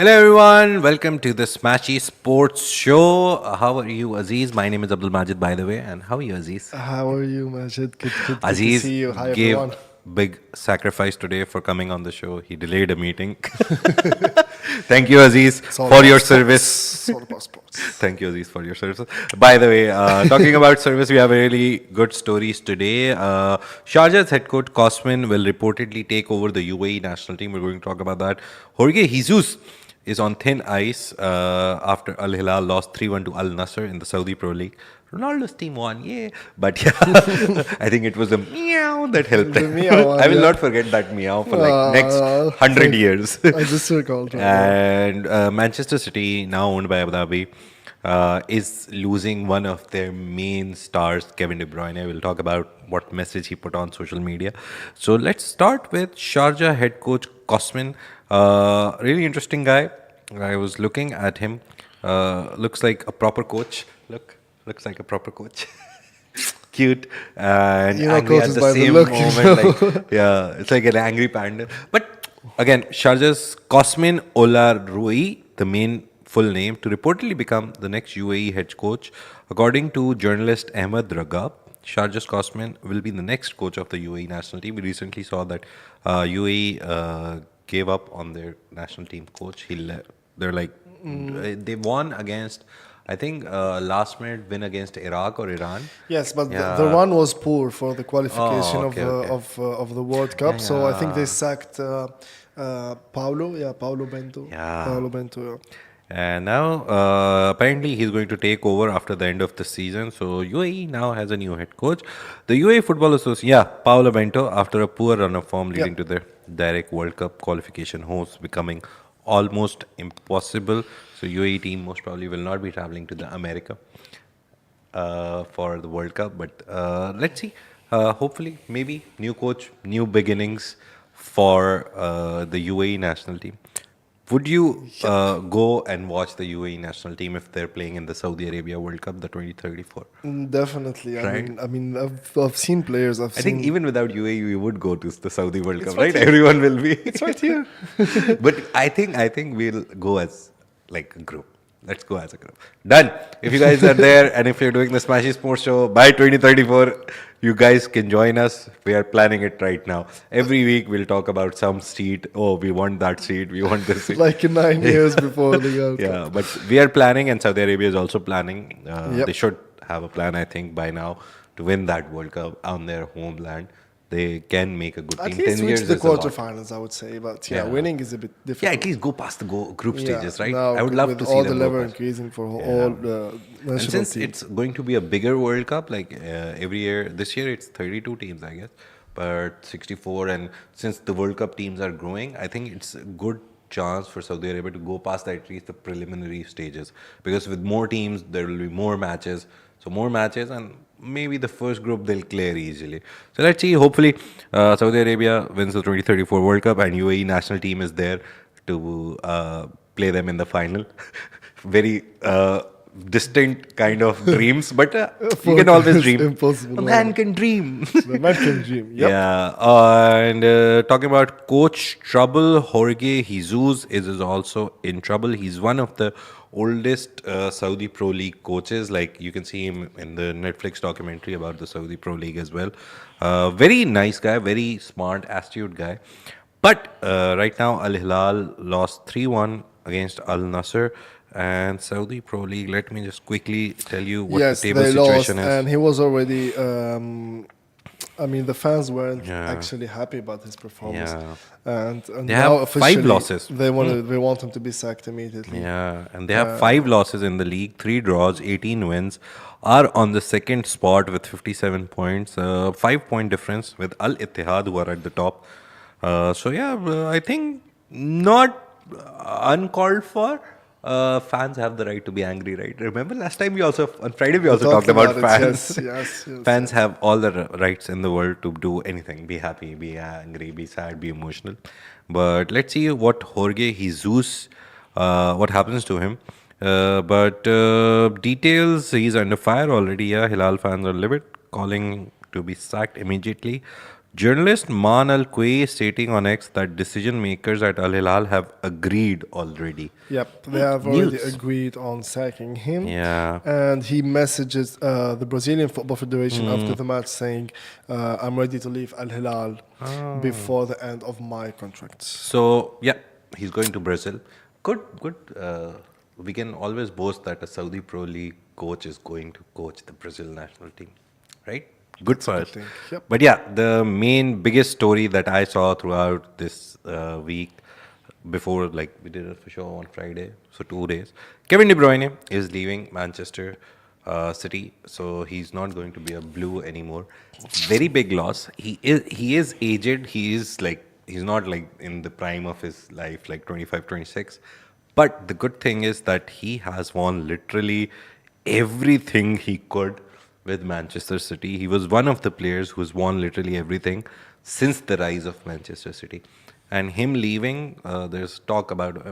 Hello everyone, welcome to the Smashi Sports Show. How are you, Aziz? My name is Abdul Majid, by the way, and how are you, Aziz? How are you, Majid? Good to Aziz see you. Hi, gave everyone. big sacrifice today for coming on the show. He delayed a meeting. Thank you, Aziz, It's all for about your sports. service. It's all about sports. Thank you, Aziz, for your service. By the way, talking about service, we have really good stories today. Sharjah's head coach Cosmin will reportedly take over the UAE national team. We're going to talk about that. Jorge Jesus is on thin ice after Al Hilal lost 3-1 to Al Nassr in the Saudi Pro League. Ronaldo's team won, yeah. But yeah, I think it was the meow that helped. The meow one, I will yeah. not forget that meow for like next 100 years. I just recalled. And Manchester City, now owned by Abu Dhabi, is losing one of their main stars, Kevin De Bruyne. We'll talk about what message he put on social media. So let's start with Sharjah head coach Cosmin. Really interesting guy. I was looking at him. Looks like a proper coach. Looks like a proper coach. Cute and angry at coaches the by the same look, moment. Like, yeah, it's like an angry panda. But again, Sharjah's Cosmin Olarui, the main full name, to reportedly become the next UAE head coach. According to journalist Ahmed Raga, Sharjah's Cosmin will be the next coach of the UAE national team. We recently saw that UAE gave up on their national team coach. They're like, they won against, I think, last minute win against Iraq or Iran. Yes, but Yeah. the run was poor for the qualification Oh, okay, okay. of the World Cup. So I think Yeah. they sacked Paulo. Yeah, Paulo Bento. Yeah. Paulo Bento. Yeah. And now, apparently, he's going to take over after the end of the season. So, UAE now has a new head coach. The UAE Football Association, yeah, Paolo Bento, after a poor run of form leading to their direct World Cup qualification hosts becoming almost impossible. So, UAE team most probably will not be traveling to the America for the World Cup. But let's see. Hopefully, maybe new coach, new beginnings for the UAE national team. Would you go and watch the UAE national team if they're playing in the Saudi Arabia World Cup, the 2034? Definitely. Right. I've seen players. I think even without UAE, you would go to the Saudi World Cup, right right? here. Everyone will be. It's right here. But I think we'll go as like a group. Let's go as a group. Done. If you guys are there and if you're doing the Smashy Sports Show by 2034, you guys can join us. We are planning it right now. Every week we'll talk about some seat. Oh, we want that seat. We want this seat. Like 9 years before the World Cup. Yeah, but we are planning, and Saudi Arabia is also planning. Yep. They should have a plan, I think, by now to win that World Cup on their homeland. They can make a good At team. least 10 reach years the is a lot. quarterfinals, I would say. But Yeah. winning is a bit Yeah, difficult. at least go past the group stages, right? Now I would love with to see all them the go level past. increasing for Yeah. all the And national since team. it's going to be a bigger World Cup, like every year, this year it's 32 teams, I guess, but 64. And since the World Cup teams are growing, I think it's a good chance for Saudi Arabia to go past at least the preliminary stages. Because with more teams, there will be more matches. So more matches, and maybe the first group they'll clear easily. So let's see. Hopefully, Saudi Arabia wins the 2034 World Cup, and UAE national team is there to play them in the final. Very distant kind of dreams, but you can always dream. Impossible. A man can dream. The man can dream. Yep. Yeah, and talking about coach trouble, Jorge Jesus is also in trouble. He's one of the oldest Saudi Pro League coaches. Like you can see him in the Netflix documentary about the Saudi Pro League as well. Very nice guy, very smart, astute guy. But right now, Al Hilal lost 3-1 against Al Nassr. And Saudi Pro League, let me just quickly tell you what Yes, the table they lost, situation is. and he was already. The fans weren't Yeah. actually happy about his performance, Yeah. and They now have 5 officially losses. They want him to be sacked immediately. Yeah, and they have 5 losses in the league, 3 draws, 18 wins, are on the second spot with 57 points, 5-point difference with Al Ittihad, who are at the top. I think not uncalled for. Fans have the right to be angry, right? Remember last time on Friday we also talked about it, fans. Yes. Fans have all the rights in the world to do anything, be happy, be angry, be sad, be emotional. But let's see what Jorge Jesus, what happens to him. But details, he's under fire already. Yeah, Hilal fans are livid, calling to be sacked immediately. Journalist Man Al Quay stating on X that decision makers at Al Hilal have agreed already. Yep, they have already News. agreed on sacking him, Yeah. and he messages the Brazilian Football Federation after the match saying, "I'm ready to leave Al Hilal before the end of my contract." So yeah, he's going to Brazil. Good, good. We can always boast that a Saudi Pro League coach is going to coach the Brazil national team, right? Good That's a for good us. thing. Yep. But yeah, the main biggest story that I saw throughout this week, before like we did a show on Friday, so 2 days, Kevin De Bruyne is leaving Manchester City, so he's not going to be a blue anymore. Very big loss. He is aged. He's not like in the prime of his life, like 25, 26. But the good thing is that he has won literally everything he could with Manchester City. He was one of the players who's won literally everything since the rise of Manchester City. And him leaving, there's talk about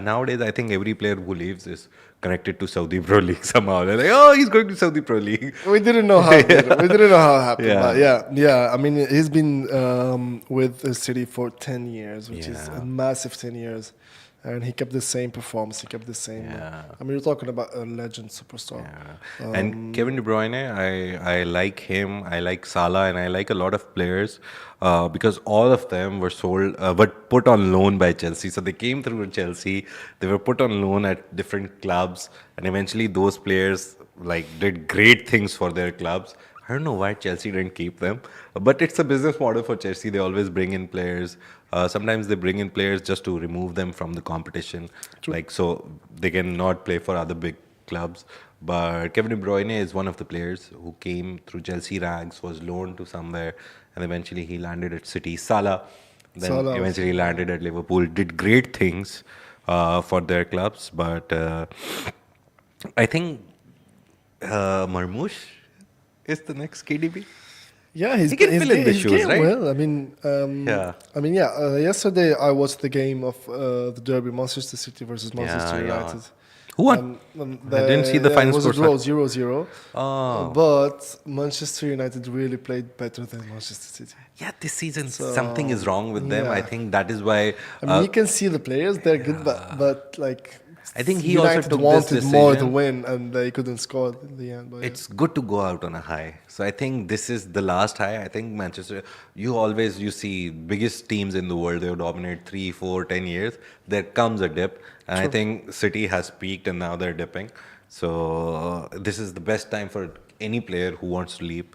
nowadays. I think every player who leaves is connected to Saudi Pro League somehow. They're like, oh, he's going to Saudi Pro League. We didn't know how we didn't know how it happened, Yeah. but yeah. I mean, he's been with the city for 10 years, which is Yeah. a massive 10 years, and he kept the same performance. He kept the same. Yeah. I mean, you're talking about a legend superstar. Yeah. And Kevin De Bruyne, I like him. I like Salah, and I like a lot of players because all of them were sold, but put on loan by Chelsea. So they came through Chelsea. They were put on loan at different clubs, and eventually those players like did great things for their clubs. I don't know why Chelsea didn't keep them, but it's a business model for Chelsea. They always bring in players. Sometimes they bring in players just to remove them from the competition, like so they can not play for other big clubs. But Kevin De Bruyne is one of the players who came through Chelsea ranks, was loaned to somewhere, and eventually he landed at City. Salah, then Salah also, eventually landed at Liverpool, did great things for their clubs. But I think Marmoush is the next KDB. Yeah, He can fill in the he's shoes, getting right? well. Yeah. I mean, yeah. Yesterday I watched the game of the derby, Manchester City versus Manchester Yeah. United. Who won? I didn't see the yeah, final it was a score. draw, 0-0. Oh. But Manchester United really played better than Manchester City. Yeah, this season something is wrong with them. I yeah. think that is why. I mean, you can see the players; they're good, but like I think he also United took wanted this more to decision. win, and they couldn't score in the end. But It's good to go out on a high. So I think this is the last high. I think Manchester. You see biggest teams in the world. They dominate 3, 4, 10 years. There comes a dip, and I think City has peaked, and now they're dipping. So this is the best time for any player who wants to leave.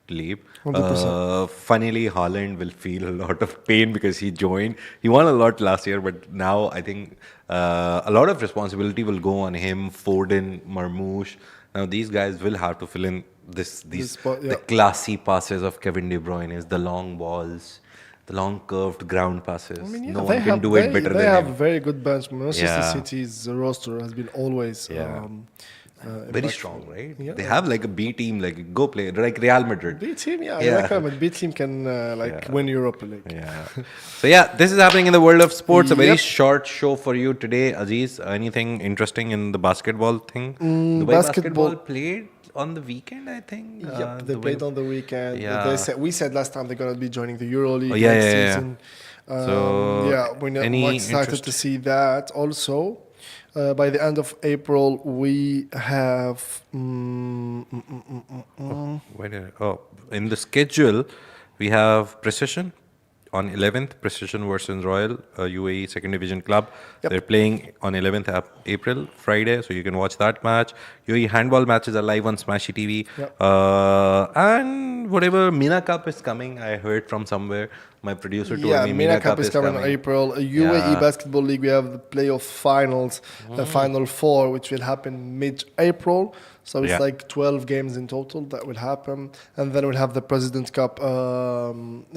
100%. Funnily, Haaland will feel a lot of pain because he joined. He won a lot last year, but now I think a lot of responsibility will go on him, Foden, Marmoush. Now these guys will have to fill in these spot, the yeah. classy passes of Kevin De Bruyne, the long balls, the long curved ground passes. I mean, yeah, No they one can have do it better they than have him. a very good bench. Manchester Yeah. City's roster has been always Yeah. in Very back- strong, right? Yeah. They have like a B team, like go play, like Real Madrid. B team, yeah, Yeah. I recommend B team can win Europa League. Yeah. So yeah, this is happening in the world of sports. A very Yep. short show for you today, Aziz. Anything interesting in the basketball thing? Dubai basketball- played on the weekend, I think. Yep, they played on the weekend. Yeah. We said last time they're gonna be joining the EuroLeague Oh, yeah, next yeah, yeah. season. So, Yeah, we're any excited interest? to see that. Also, by the end of April, we have. In the schedule, we have Precision on 11th, Precision versus Royal UAE Second Division Club. Yep. They're playing on 11th April, Friday, so you can watch that match. UAE handball matches are live on Smashi TV. Yep. And whatever Mina Cup is coming, I heard from somewhere. My producer told Yeah, me MENA Cup is coming in April. UAE Yeah. Basketball League, we have the playoff finals, the Final Four, which will happen mid-April. So it's Yeah. like 12 games in total that will happen. And then we'll have the President's Cup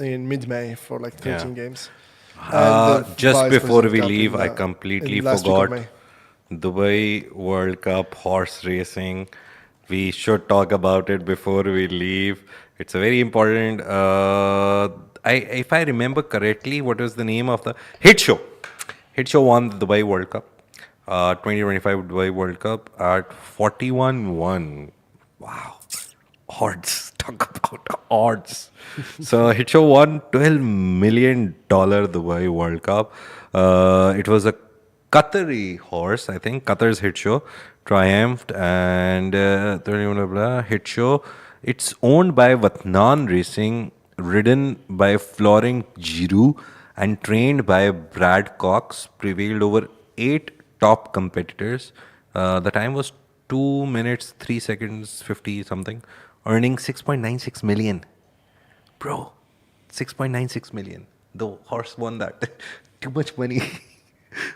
in mid-May for like 13 games. And the Just Vice before President we Cup leave, in, I completely in last week of forgot May. Dubai World Cup horse racing. We should talk about it before we leave. It's a very important. If I remember correctly, what was the name of the hit show? Hit show won the Dubai World Cup, 2025 Dubai World Cup at 41-1. Wow, odds. Talk about odds. So Hit Show won $12 million Dubai World Cup. It was a Qatari horse, I think. Qatar's Hit Show triumphed, and Hit Show. It's owned by Vatnan Racing, ridden by Florent Giroux, and trained by Brad Cox. Prevailed over 8 top competitors. The time was 2 minutes 3 seconds 50 something, earning 6.96 million. Bro, 6.96 million. The horse won that. Too much money.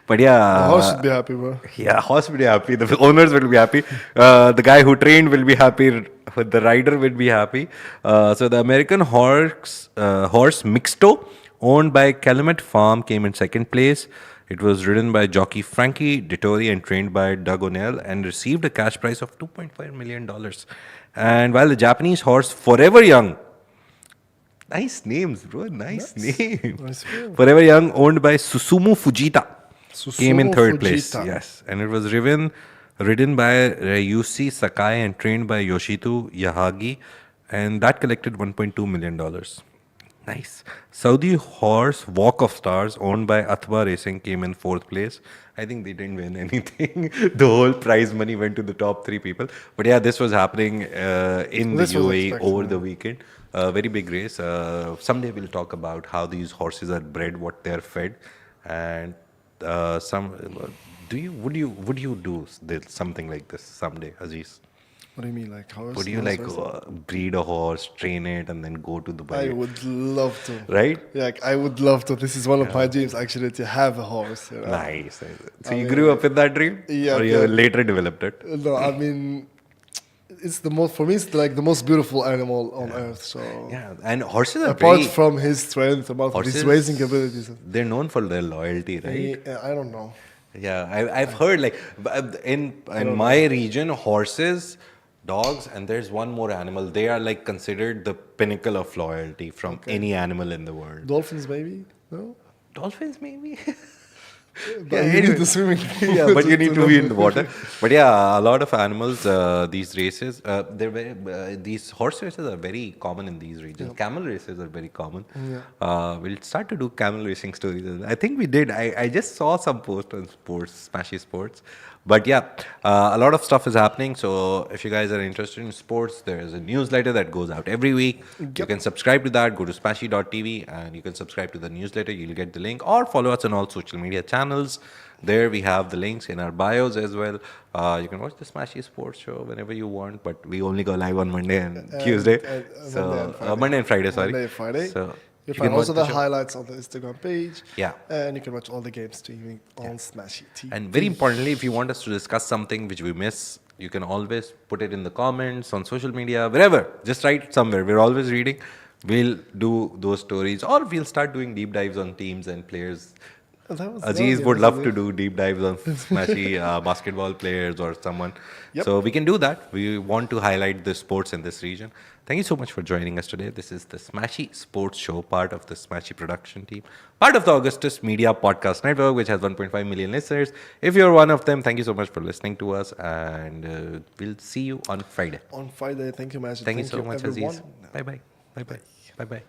But The horse yeah, should be happy, bro. yeah, horse will be happy. The owners will be happy. The guy who trained will be happy. The rider will be happy. So the American horse Mixto, owned by Calumet Farm, came in second place. It was ridden by jockey Frankie Dettori and trained by Doug O'Neill, and received a cash prize of $2.5 million. And while the Japanese horse Forever Young, nice names, bro. Nice name. Nice film. Forever Young, owned by Susumu Fujita, came in Susumu third place. Fujita. Yes, and it was ridden by Ryushi Sakai and trained by Yoshitu Yahagi, and that collected $1.2 million. Nice. Saudi horse Walk of Stars, owned by Athba Racing, came in fourth place. I think they didn't win anything. The whole prize money went to the top 3 people. But yeah, this was happening in the This was UAE expected, over yeah. the weekend. Very big race. Someday we'll talk about how these horses are bred, what they're fed, and some. Would you do something like this someday, Aziz? What do you mean, like horse? Would you horse like racing? breed a horse, train it, and then go to I Dubai? would love to. Right? Yeah, like, I would love to. This is one of my dreams, actually, to have a horse. You know? Nice. So I you mean, grew up with that dream, yeah, or you yeah. later developed it? No, I mean, it's the most for me. It's like the most beautiful animal on earth. So Yeah, and horses are apart very from his strength, apart from his horses. raising abilities, They're known for their loyalty, right? I don't know. Yeah, I've heard like in my region, horses, dogs, and there's one more animal. They are like considered the pinnacle of loyalty from any animal in the world. Dolphins, maybe? No? Dolphins, maybe. But you need the swimming pool. Yeah, but you need to be in the know. water. But yeah, a lot of animals, these races, these horse races are very common in these regions. Camel races are very common. We'll start to do camel racing stories. I think we did. I just saw some post on sports, Smashy Sports. But yeah, a lot of stuff is happening. So if you guys are interested in sports, there is a newsletter that goes out every week. You can subscribe to that. Go to smashy.tv and you can subscribe to the newsletter. You'll get the link, or follow us on all social media channels. There we have the links in our bios as well. You can watch the Smashy Sports Show whenever you want, but we only go live on Monday and Tuesday. So Monday and Friday, sorry. Monday and Friday. So You can find also watch the show. highlights on the Instagram page. Yeah. And you can watch all the games streaming on Smashy TV. And very importantly, if you want us to discuss something which we miss, you can always put it in the comments, on social media, wherever. Just write somewhere. We're always reading. We'll do those stories, or we'll start doing deep dives on teams and players. Aziz would love to do deep dives on Smashy basketball players or someone. Yep. So we can do that. We want to highlight the sports in this region. Thank you so much for joining us today. This is the Smashy Sports Show, part of the Smashy production team, part of the Augustus Media Podcast Network, which has 1.5 million listeners. If you're one of them, thank you so much for listening to us, and we'll see you on Friday. On Friday. Thank you, Majid. Thank you so much, everyone. Aziz. Bye-bye. Bye-bye. Bye-bye.